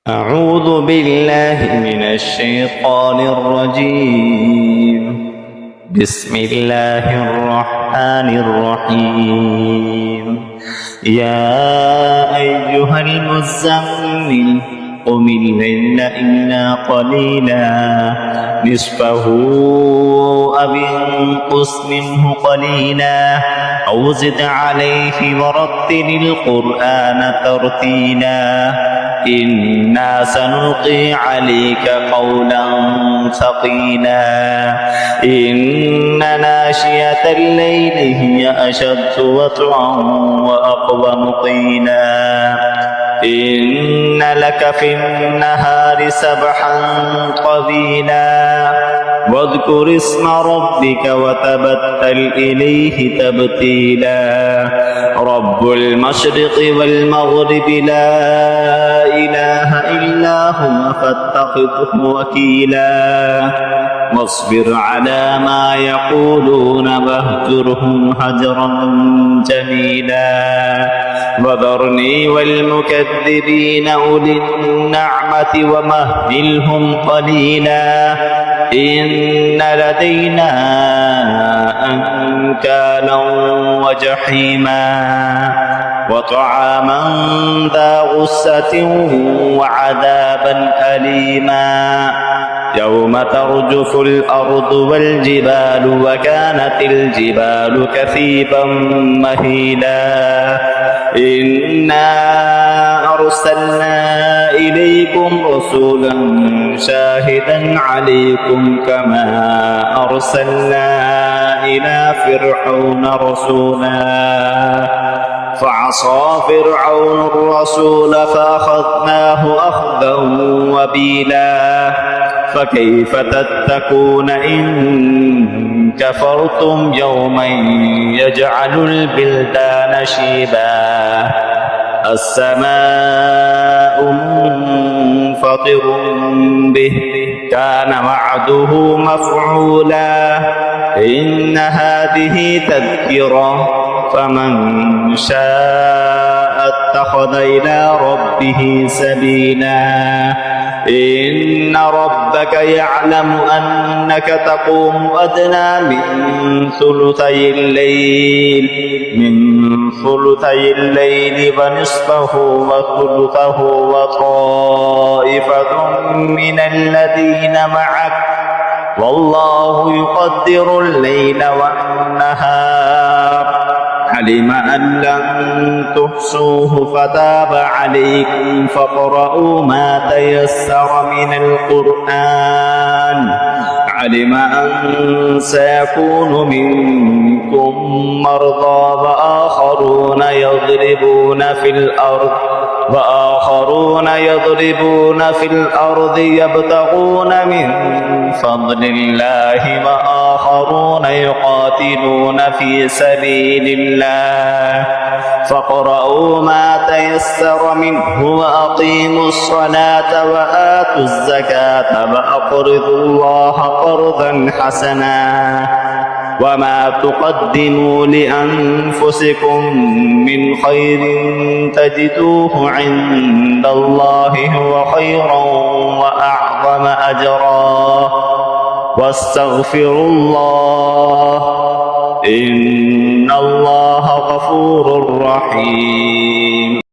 أعوذ بالله من الشيطان الرجيم. بسم الله الرحمن الرحيم. يا أيها المزمل قم الليل إلا قليلا نصفه أو انقص منه قليلا أو زد عليه ورتل القرآن ترتيلا إنا سنلقي عليك قولا ثقيلا إن ناشئة الليل هي أشد وطئا وأقوم قيلا إن لك في النهار سبحا طويلا واذكر اسم ربك وتبتل إليه تبتيلا رب المشرق والمغرب لا إله إلا هو فاتخذه وكيلا واصبر على ما يقولون واهجرهم هجرا جميلا وذرني والمكذبين أولي النعمة ومهلهم قليلا إن لدينا أنكالا وجحيما وطعاما ذا غصة وعذابا أليما يوم ترجف الأرض والجبال وكانت الجبال كثيبا مهيلا إنا أرسلنا إليكم رسولا شاهدا عليكم كما أرسلنا إلى فرعون رسولا فعصى فرعون الرسول فأخذناه أخذا وبيلا فكيف تتقون إن كفرتم يوما يجعل البلدان شيبا السماء منفطر به كان وعده مفعولا إن هذه تذكرة فمن شاء اتخذ إلى ربه سبيلا إن ربك يعلم أنك تقوم أدنى من ثلثي الليل ونصفه وثلثه وطائفة من الذين معك والله يقدر الليل والنهار علم أن لن تحصوه فتاب عليكم فاقرؤوا ما تيسر من القرآن علم أن سيكون منكم مرضى وآخرون يضربون في الأرض يبتغون من فضل الله وآخرون يقاتلون في سبيل الله فاقرؤوا ما تيسر منه وأقيموا الصلاة وآتوا الزكاة وأقرضوا الله قرضا حسنا وما تقدموا لأنفسكم من خير تجدوه عند الله هو خيرا وأعظم أجرا واستغفروا الله إن الله غفور رحيم.